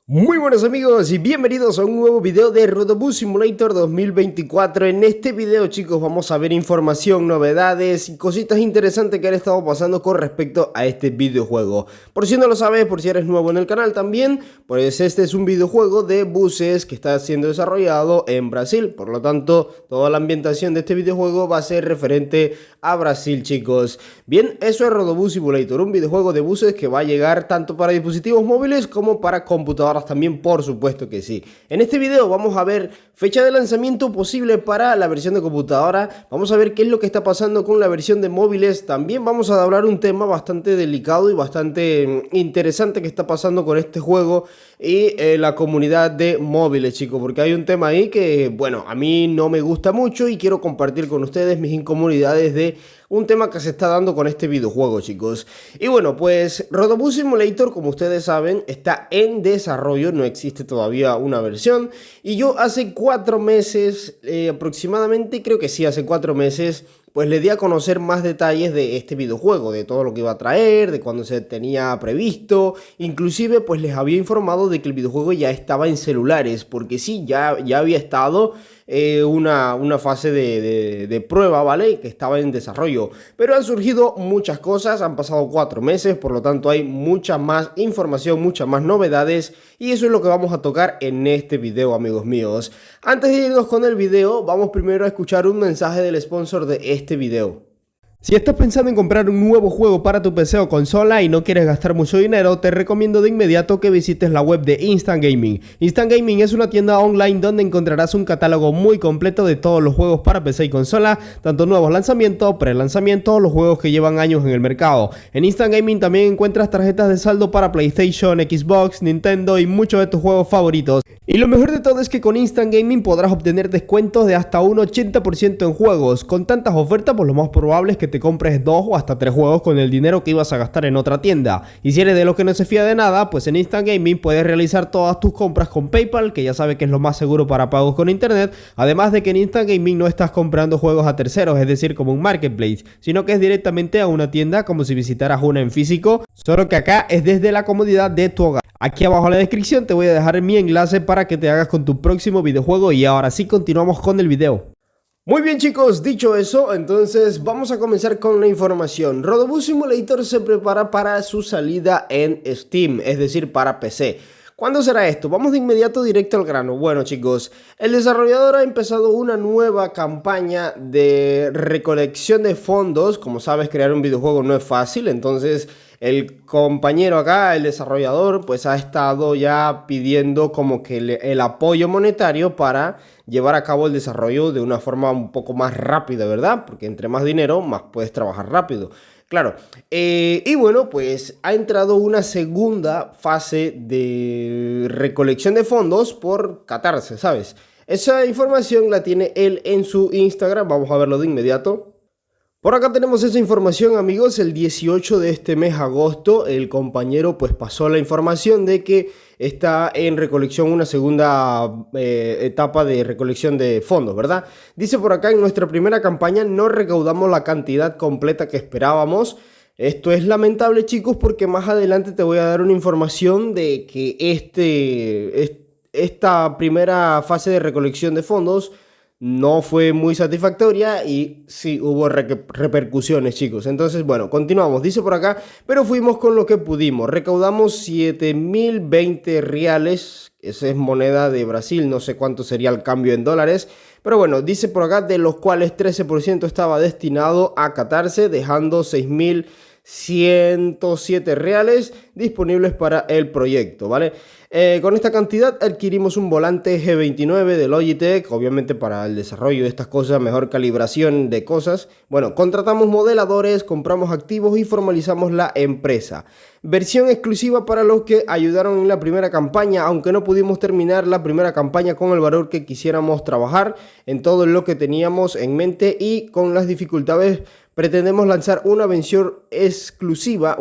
Muy buenos amigos y bienvenidos a un nuevo video de Rodobus Simulator 2024. En este video, chicos, vamos a ver información, novedades y cositas interesantes que han estado pasando con respecto a este videojuego. Por si no lo sabes, por si eres nuevo en el canal también, pues este es un videojuego de buses que está siendo desarrollado en Brasil. Por lo tanto, toda la ambientación de este videojuego va a ser referente a Brasil, chicos. Bien, eso es Rodobus Simulator, un videojuego de buses que va a llegar tanto para dispositivos móviles como para computadoras también, por supuesto que sí. En este video vamos a ver fecha de lanzamiento posible para la versión de computadora, vamos a ver qué es lo que está pasando con la versión de móviles, también vamos a hablar un tema bastante delicado y bastante interesante que está pasando con este juego y la comunidad de móviles, chicos, porque hay un tema ahí que, bueno, a mí no me gusta mucho y quiero compartir con ustedes mis incomodidades de un tema que se está dando con este videojuego, chicos. Y bueno, pues Rodobus Simulator, como ustedes saben, está en desarrollo, no existe todavía una versión. Y yo hace 4 meses, aproximadamente, creo que sí, hace 4 meses, pues le di a conocer más detalles de este videojuego, de todo lo que iba a traer, de cuándo se tenía previsto. Inclusive, pues les había informado de que el videojuego ya estaba en celulares, porque sí, ya había estado una fase de prueba, ¿vale? Que estaba en desarrollo. Pero han surgido muchas cosas, han pasado 4 meses, por lo tanto hay mucha más información, muchas más novedades. Y eso es lo que vamos a tocar en este video, amigos míos. Antes de irnos con el video, vamos primero a escuchar un mensaje del sponsor de este video. Si estás pensando en comprar un nuevo juego para tu PC o consola y no quieres gastar mucho dinero, te recomiendo de inmediato que visites la web de Instant Gaming. Instant Gaming es una tienda online donde encontrarás un catálogo muy completo de todos los juegos para PC y consola, tanto nuevos lanzamientos, pre-lanzamientos, los juegos que llevan años en el mercado. En Instant Gaming también encuentras tarjetas de saldo para PlayStation, Xbox, Nintendo y muchos de tus juegos favoritos. Y lo mejor de todo es que con Instant Gaming podrás obtener descuentos de hasta un 80% en juegos. Con tantas ofertas, pues lo más probable es que te compres 2 o hasta 3 juegos con el dinero que ibas a gastar en otra tienda. Y si eres de los que no se fía de nada, pues en Instant Gaming puedes realizar todas tus compras con PayPal, que ya sabes que es lo más seguro para pagos con internet. Además de que en Instant Gaming no estás comprando juegos a terceros, es decir, como un marketplace, sino que es directamente a una tienda como si visitaras una en físico, solo que acá es desde la comodidad de tu hogar. Aquí abajo en la descripción te voy a dejar mi enlace para que te hagas con tu próximo videojuego y ahora sí continuamos con el video. Muy bien, chicos, dicho eso, entonces vamos a comenzar con la información. Rodobus Simulator se prepara para su salida en Steam, es decir, para PC. ¿Cuándo será esto? Vamos de inmediato directo al grano. Bueno, chicos, el desarrollador ha empezado una nueva campaña de recolección de fondos. Como sabes, crear un videojuego no es fácil, entonces el compañero acá, el desarrollador, pues ha estado ya pidiendo como que el apoyo monetario para llevar a cabo el desarrollo de una forma un poco más rápida, ¿verdad? Porque entre más dinero, más puedes trabajar rápido. Claro, y bueno, pues ha entrado una segunda fase de recolección de fondos por Catarse, ¿sabes? Esa información la tiene él en su Instagram, vamos a verlo de inmediato. Por acá tenemos esa información, amigos. El 18 de este mes, agosto, el compañero pues pasó la información de que está en recolección una segunda etapa de recolección de fondos, ¿verdad? Dice por acá: en nuestra primera campaña no recaudamos la cantidad completa que esperábamos. Esto es lamentable, chicos, porque más adelante te voy a dar una información de que esta primera fase de recolección de fondos no fue muy satisfactoria y sí hubo repercusiones, chicos. Entonces, bueno, continuamos. Dice por acá: pero fuimos con lo que pudimos. Recaudamos 7.020 reales. Esa es moneda de Brasil. No sé cuánto sería el cambio en dólares. Pero bueno, dice por acá, de los cuales 13% estaba destinado a Catarse, dejando 6.107 reales disponibles para el proyecto, ¿vale? Con esta cantidad adquirimos un volante G29 de Logitech, obviamente para el desarrollo de estas cosas, mejor calibración de cosas. Bueno, contratamos modeladores, compramos activos y formalizamos la empresa. Versión exclusiva para los que ayudaron en la primera campaña, aunque no pudimos terminar la primera campaña con el valor que quisiéramos trabajar en todo lo que teníamos en mente y con las dificultades. Pretendemos lanzar una versión exclusiva,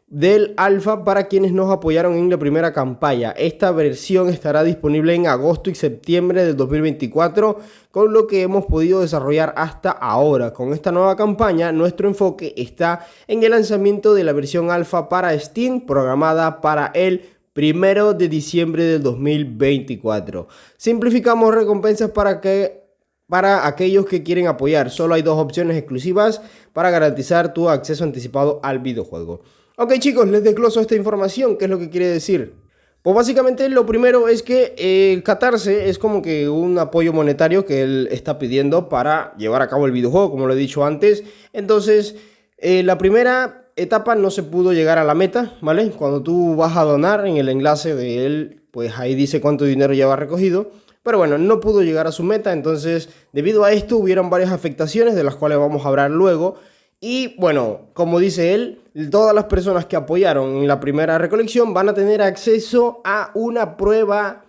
del alfa para quienes nos apoyaron en la primera campaña. Esta versión estará disponible en agosto y septiembre del 2024, con lo que hemos podido desarrollar hasta ahora. Con esta nueva campaña, nuestro enfoque está en el lanzamiento de la versión alfa para Steam, programada para el 1 de diciembre del 2024. Simplificamos recompensas para aquellos que quieren apoyar. Solo hay dos opciones exclusivas para garantizar tu acceso anticipado al videojuego. Ok chicos, les desgloso esta información. ¿Qué es lo que quiere decir? Pues básicamente lo primero es que el Catarse es como que un apoyo monetario que él está pidiendo para llevar a cabo el videojuego, como lo he dicho antes. Entonces, la primera etapa no se pudo llegar a la meta, ¿vale? Cuando tú vas a donar en el enlace de él, pues ahí dice cuánto dinero lleva recogido. Pero bueno, no pudo llegar a su meta, entonces debido a esto hubieron varias afectaciones de las cuales vamos a hablar luego. Y bueno, como dice él, todas las personas que apoyaron en la primera recolección van a tener acceso a una prueba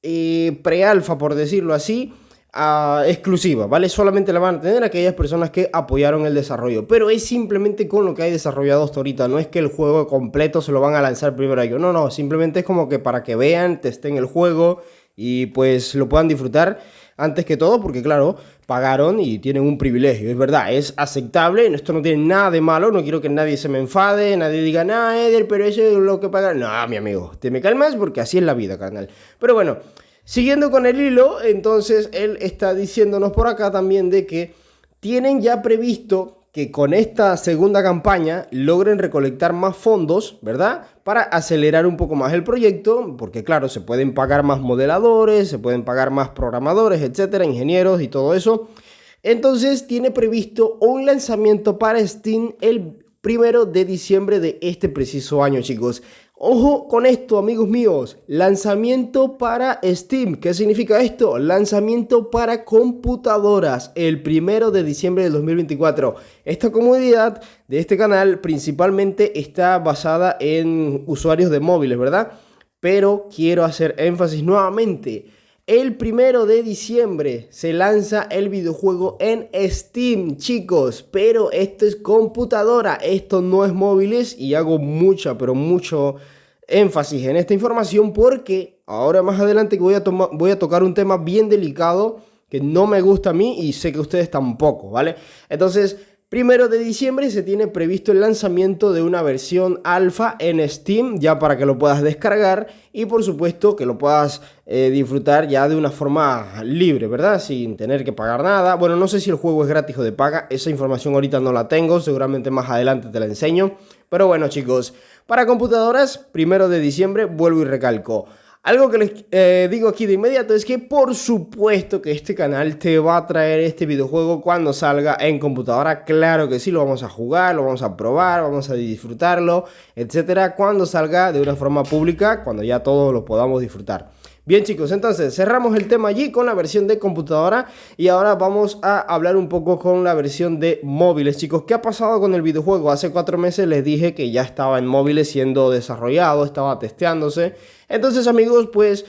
pre-alfa, por decirlo así, exclusiva, ¿vale? Solamente la van a tener aquellas personas que apoyaron el desarrollo. Pero es simplemente con lo que hay desarrollado hasta ahorita. No es que el juego completo se lo van a lanzar primero a ellos. No, no, simplemente es como que para que vean, testen el juego y pues lo puedan disfrutar antes que todo, porque claro, pagaron y tienen un privilegio, es verdad, es aceptable, esto no tiene nada de malo, no quiero que nadie se me enfade, nadie diga, no, Eder, pero eso es lo que pagan. No, mi amigo, te me calmas porque así es la vida, carnal. Pero bueno, siguiendo con el hilo, entonces él está diciéndonos por acá también de que tienen ya previsto que con esta segunda campaña logren recolectar más fondos, ¿verdad? Para acelerar un poco más el proyecto, porque claro, se pueden pagar más modeladores, se pueden pagar más programadores, etcétera, ingenieros y todo eso. Entonces tiene previsto un lanzamiento para Steam el 1 de diciembre de este preciso año, chicos. Ojo con esto, amigos míos, lanzamiento para Steam. ¿Qué significa esto? Lanzamiento para computadoras el 1 de diciembre del 2024. Esta comunidad de este canal principalmente está basada en usuarios de móviles, ¿verdad? Pero quiero hacer énfasis nuevamente. El 1 de diciembre se lanza el videojuego en Steam, chicos, pero esto es computadora, esto no es móviles y hago pero mucho énfasis en esta información porque ahora más adelante voy a tocar un tema bien delicado que no me gusta a mí y sé que ustedes tampoco, ¿vale? Entonces, 1 de diciembre se tiene previsto el lanzamiento de una versión alfa en Steam, ya para que lo puedas descargar y por supuesto que lo puedas disfrutar ya de una forma libre, ¿verdad? Sin tener que pagar nada. Bueno, no sé si el juego es gratis o de paga, esa información ahorita no la tengo, seguramente más adelante te la enseño. Pero bueno, chicos, para computadoras, 1 de diciembre, vuelvo y recalco. Algo que les digo aquí de inmediato es que por supuesto que este canal te va a traer este videojuego cuando salga en computadora. Claro que sí, lo vamos a jugar, lo vamos a probar, vamos a disfrutarlo, etcétera. Cuando salga de una forma pública, cuando ya todos lo podamos disfrutar. Bien chicos, entonces cerramos el tema allí con la versión de computadora y ahora vamos a hablar un poco con la versión de móviles. Chicos, ¿qué ha pasado con el videojuego? Hace 4 meses les dije que ya estaba en móviles siendo desarrollado, estaba testeándose. Entonces amigos, pues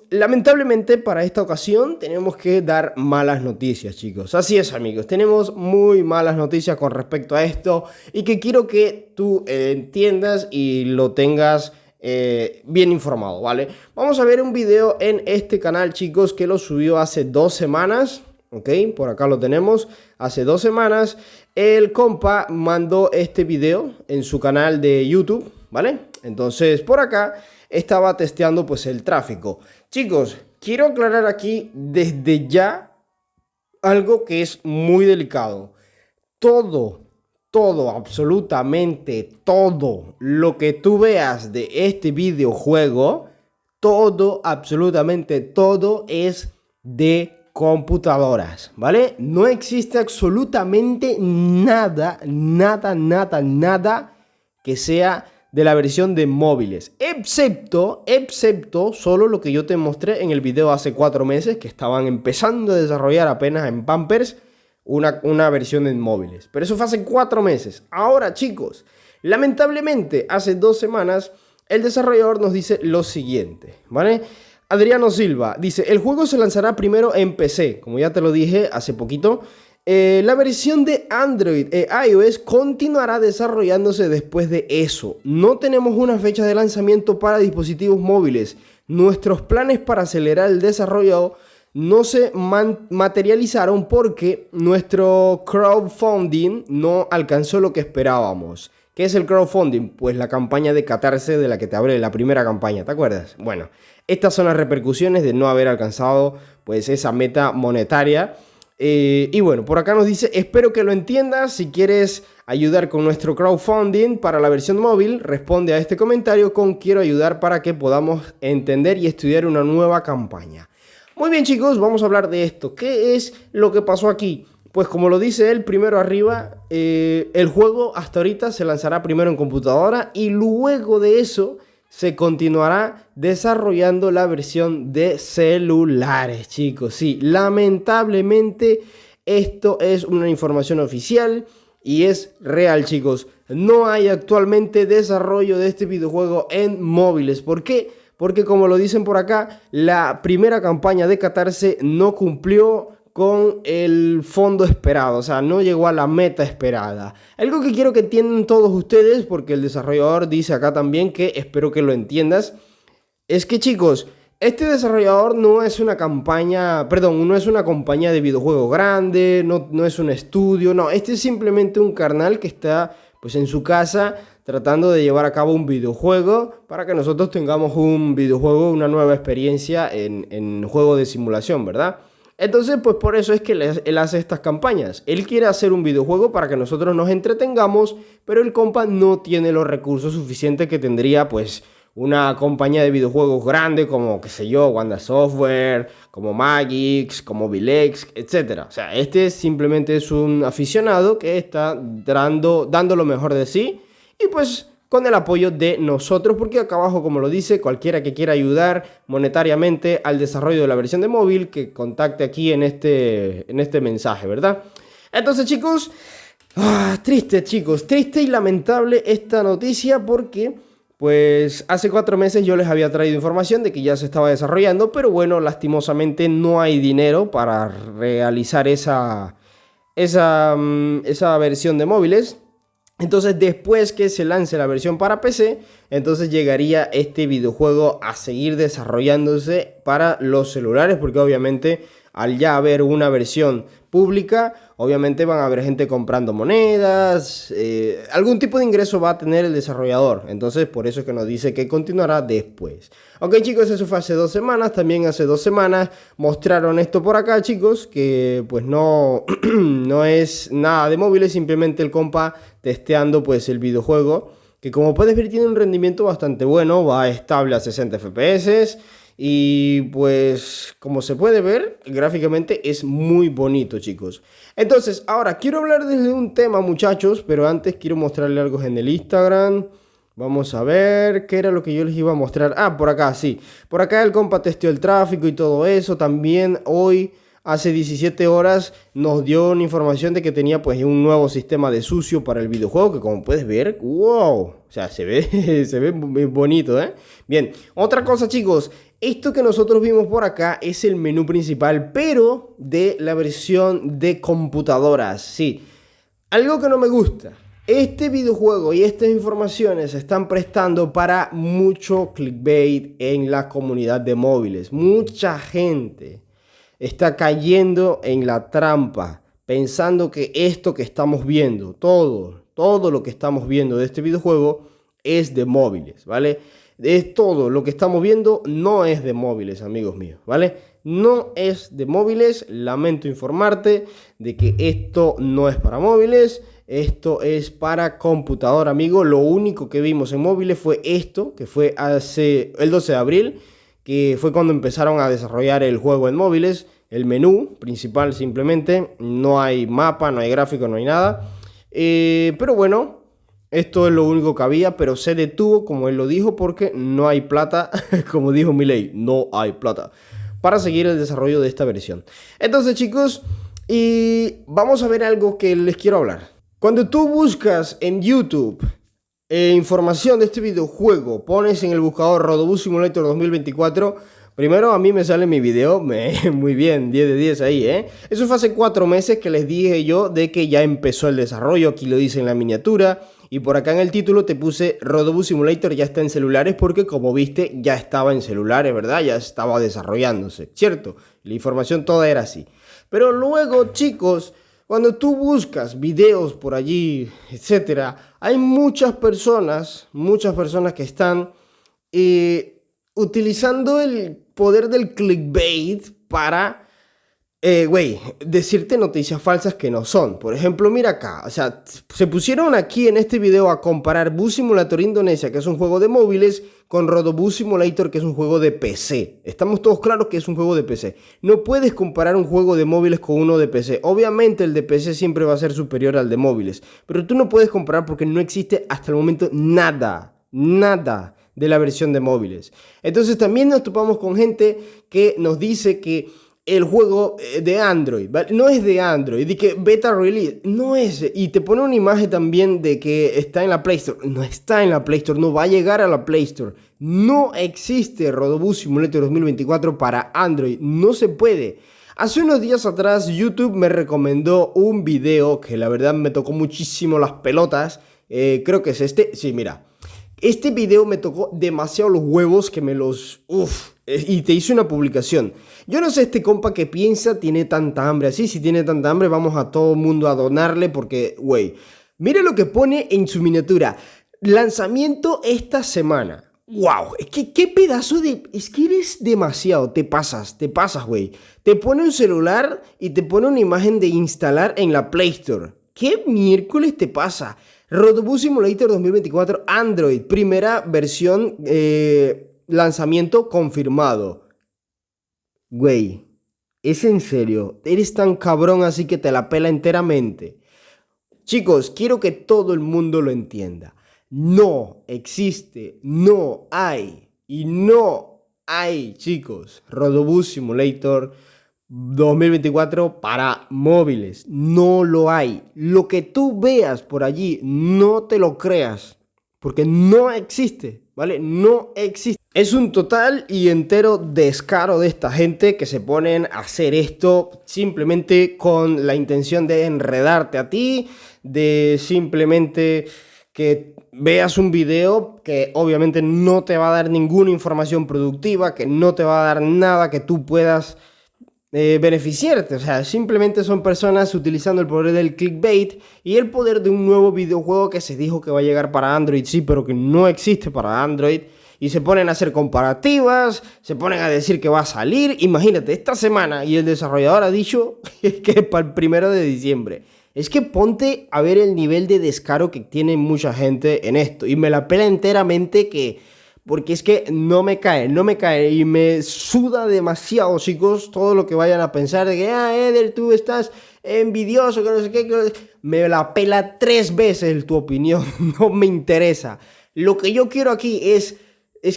lamentablemente para esta ocasión tenemos que dar malas noticias, chicos. Así es amigos, tenemos muy malas noticias con respecto a esto y que quiero que tú entiendas y lo tengas bien informado, ¿vale? Vamos a ver un video en este canal, chicos, que lo subió hace 2 semanas, ¿ok? Por acá lo tenemos, hace 2 semanas. El compa mandó este video en su canal de YouTube, ¿vale? Entonces, por acá estaba testeando, pues, el tráfico. Chicos, quiero aclarar aquí desde ya algo que es muy delicado. Todo, absolutamente todo lo que tú veas de este videojuego, absolutamente todo es de computadoras, ¿vale? No existe absolutamente nada que sea de la versión de móviles, excepto solo lo que yo te mostré en el video hace 4 meses, que estaban empezando a desarrollar apenas en Pampers una versión en móviles. Pero eso fue hace 4 meses. Ahora, chicos, lamentablemente, hace 2 semanas, el desarrollador nos dice lo siguiente, ¿vale? Adriano Silva dice, el juego se lanzará primero en PC, como ya te lo dije hace poquito. La versión de Android e iOS continuará desarrollándose después de eso. No tenemos una fecha de lanzamiento para dispositivos móviles. Nuestros planes para acelerar el desarrollo no se materializaron porque nuestro crowdfunding no alcanzó lo que esperábamos. ¿Qué es el crowdfunding? Pues la campaña de Catarse de la que te hablé, la primera campaña, ¿te acuerdas? Bueno, estas son las repercusiones de no haber alcanzado pues esa meta monetaria. Y bueno, por acá nos dice, espero que lo entiendas. Si quieres ayudar con nuestro crowdfunding para la versión móvil, responde a este comentario con quiero ayudar para que podamos entender y estudiar una nueva campaña. Muy bien, chicos, vamos a hablar de esto. ¿Qué es lo que pasó aquí? Pues como lo dice él primero arriba, el juego hasta ahorita se lanzará primero en computadora y luego de eso se continuará desarrollando la versión de celulares, chicos. Sí, lamentablemente esto es una información oficial y es real, chicos. No hay actualmente desarrollo de este videojuego en móviles. ¿Por qué? Porque como lo dicen por acá, la primera campaña de Catarse no cumplió con el fondo esperado, o sea, no llegó a la meta esperada. Algo que quiero que entiendan todos ustedes, porque el desarrollador dice acá también que espero que lo entiendas, es que, chicos, este desarrollador no es una campaña, perdón, no es una compañía de videojuegos grande, no es un estudio, no, este es simplemente un carnal que está pues en su casa tratando de llevar a cabo un videojuego para que nosotros tengamos un videojuego, una nueva experiencia en juego de simulación, ¿verdad? Entonces, pues por eso es que él hace estas campañas. Él quiere hacer un videojuego para que nosotros nos entretengamos, pero el compa no tiene los recursos suficientes que tendría, pues, una compañía de videojuegos grande como, qué sé yo, Wanda Software, como Magix, como Vilex, etc. O sea, este simplemente es un aficionado que está dando lo mejor de sí y pues con el apoyo de nosotros, porque acá abajo, como lo dice, cualquiera que quiera ayudar monetariamente al desarrollo de la versión de móvil, que contacte aquí en este mensaje, ¿verdad? Entonces, chicos, triste, chicos, triste y lamentable esta noticia porque, pues, hace 4 meses yo les había traído información de que ya se estaba desarrollando, pero bueno, lastimosamente no hay dinero para realizar esa versión de móviles. Entonces, después que se lance la versión para PC, entonces llegaría este videojuego a seguir desarrollándose para los celulares, porque obviamente al ya haber una versión pública, obviamente van a haber gente comprando monedas, algún tipo de ingreso va a tener el desarrollador. Entonces, por eso es que nos dice que continuará después. Ok, chicos, eso fue hace 2 semanas. También hace 2 semanas mostraron esto por acá, chicos, que pues no, no es nada de móviles, simplemente el compa testeando pues el videojuego, que como puedes ver tiene un rendimiento bastante bueno, va estable a 60 FPS. Y pues como se puede ver, gráficamente es muy bonito, chicos. Entonces, ahora quiero hablar desde un tema, muchachos, pero antes quiero mostrarle algo en el Instagram. Vamos a ver, ¿qué era lo que yo les iba a mostrar? Ah, por acá, sí. Por acá el compa testeó el tráfico y todo eso. También hoy, hace 17 horas, nos dio una información de que tenía pues un nuevo sistema de sucio para el videojuego, que como puedes ver, wow, o sea, se ve muy bonito, ¿eh? Bien, otra cosa, chicos. Esto que nosotros vimos por acá es el menú principal, pero de la versión de computadoras. Sí, algo que no me gusta. Este videojuego y estas informaciones se están prestando para mucho clickbait en la comunidad de móviles. Mucha gente está cayendo en la trampa, pensando que esto que estamos viendo, todo lo que estamos viendo de este videojuego es de móviles, ¿vale? Es todo lo que estamos viendo, no es de móviles, amigos míos, ¿vale? No es de móviles, lamento informarte de que esto no es para móviles, esto es para computadora, amigo. Lo único que vimos en móviles fue esto, que fue hace el 12 de abril, que fue cuando empezaron a desarrollar el juego en móviles, el menú principal simplemente, no hay mapa, no hay gráfico, no hay nada, pero bueno. Esto es lo único que había, pero se detuvo, como él lo dijo, porque no hay plata, como dijo Milei, no hay plata, para seguir el desarrollo de esta versión. Entonces, chicos, y vamos a ver algo que les quiero hablar. Cuando tú buscas en YouTube información de este videojuego, pones en el buscador Rodobus Simulator 2024, primero a mí me sale mi video, muy bien, 10 de 10 ahí, ¿eh? Eso fue hace 4 meses que les dije yo de que ya empezó el desarrollo, aquí lo dice en la miniatura. Y por acá en el título te puse Rodobus Simulator ya está en celulares porque como viste ya estaba en celulares, ¿verdad? Ya estaba desarrollándose, ¿cierto? La información toda era así. Pero luego, chicos, Cuando tú buscas videos por allí, etcétera, hay muchas personas que están utilizando el poder del clickbait para decirte noticias falsas que no son. Por ejemplo, mira acá, o sea, se pusieron aquí en este video a comparar Bus Simulator Indonesia, que es un juego de móviles, con Rodobus Simulator, que es un juego de PC. Estamos todos claros que es un juego de PC. No puedes comparar un juego de móviles con uno de PC. Obviamente el de PC siempre va a ser superior al de móviles, pero tú no puedes comparar porque no existe hasta el momento nada de la versión de móviles. Entonces también nos topamos con gente que nos dice que el juego de Android, ¿vale? No es de Android, y que beta release, no es, y te pone una imagen también de que está en la Play Store, no está en la Play Store, no va a llegar a la Play Store, no existe Rodobus Simulator 2024 para Android, no se puede. Hace unos días atrás YouTube me recomendó un video que la verdad me tocó muchísimo las pelotas, creo que es este, sí, mira. Este video me tocó demasiado los huevos que me los... y te hice una publicación. Yo no sé este compa que piensa, tiene tanta hambre así. Si tiene tanta hambre, vamos a todo el mundo a donarle porque, güey, mire lo que pone en su miniatura. Lanzamiento esta semana. ¡Wow! Es que qué pedazo de... Es que eres demasiado, te pasas, güey. Te pone un celular y te pone una imagen de instalar en la Play Store. ¿Qué miércoles te pasa? Rodobus Simulator 2024 Android, primera versión, lanzamiento confirmado. Güey, ¿es en serio? ¿Eres tan cabrón así que te la pela enteramente? Chicos, quiero que todo el mundo lo entienda. No existe, no hay y no hay, chicos, Rodobus Simulator 2024 para móviles. No lo hay. Lo que tú veas por allí, no te lo creas, porque no existe, ¿vale? No existe. Es un total y entero descaro de esta gente que se ponen a hacer esto simplemente con la intención de enredarte a ti, de simplemente que veas un video que obviamente no te va a dar ninguna información productiva, que no te va a dar nada que tú puedas beneficiarte. O sea, simplemente son personas utilizando el poder del clickbait y el poder de un nuevo videojuego que se dijo que va a llegar para Android, sí, pero que no existe para Android. Y se ponen a hacer comparativas, se ponen a decir que va a salir, imagínate, esta semana, y el desarrollador ha dicho que es para el 1 de diciembre. Es que ponte a ver el nivel de descaro que tiene mucha gente en esto. Y me la pela enteramente porque es que no me cae y me suda demasiado, chicos, todo lo que vayan a pensar de que, Eder, tú estás envidioso, que no sé qué, me la pela 3 veces tu opinión, no me interesa. Lo que yo quiero aquí es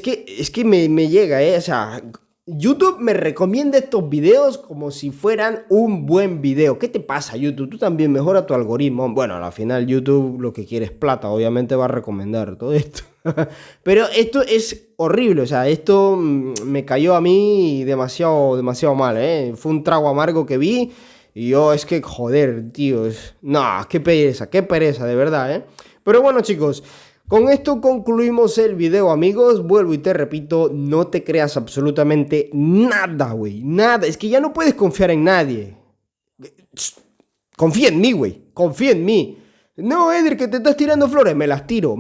que me llega, o sea, YouTube me recomienda estos videos como si fueran un buen video. ¿Qué te pasa, YouTube? Tú también mejora tu algoritmo. Bueno, al final YouTube lo que quiere es plata, obviamente va a recomendar todo esto. Pero esto es horrible, o sea, esto me cayó a mí demasiado mal, ¿eh? Fue un trago amargo que vi y yo es que, joder, tío, no, qué pereza, de verdad, ¿eh? Pero bueno, chicos, con esto concluimos el video, amigos. Vuelvo y te repito, no te creas absolutamente nada, güey, nada. Es que ya no puedes confiar en nadie. Confía en mí, güey, confía en mí. No, Eder, que te estás tirando flores. Me las tiro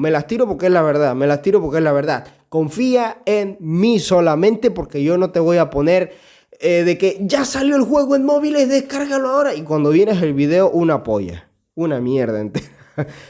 porque es la verdad, Confía en mí solamente porque yo no te voy a poner de que ya salió el juego en móviles, descárgalo ahora. Y cuando vienes el video, una polla, una mierda entera.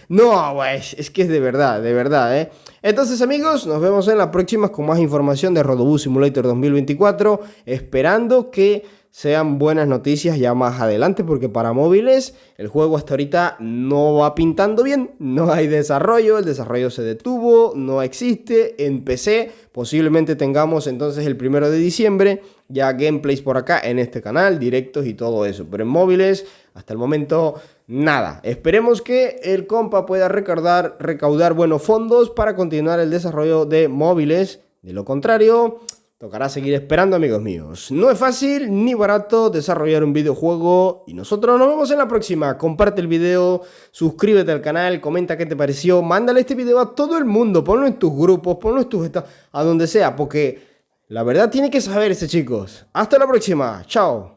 No, güey, es que es de verdad, ¿eh? Entonces, amigos, nos vemos en la próxima con más información de Rodobus Simulator 2024, esperando que sean buenas noticias ya más adelante, porque para móviles el juego hasta ahorita no va pintando bien, no hay desarrollo, el desarrollo se detuvo, no existe. En PC posiblemente tengamos entonces el 1 de diciembre ya gameplays por acá en este canal, directos y todo eso, pero en móviles hasta el momento nada. Esperemos que el compa pueda recaudar buenos fondos para continuar el desarrollo de móviles. De lo contrario, tocará seguir esperando, amigos míos. No es fácil ni barato desarrollar un videojuego y nosotros nos vemos en la próxima. Comparte el video, suscríbete al canal, comenta qué te pareció, mándale este video a todo el mundo, ponlo en tus grupos, ponlo en tus estados, a donde sea, porque la verdad tiene que saberse, chicos. Hasta la próxima, chao.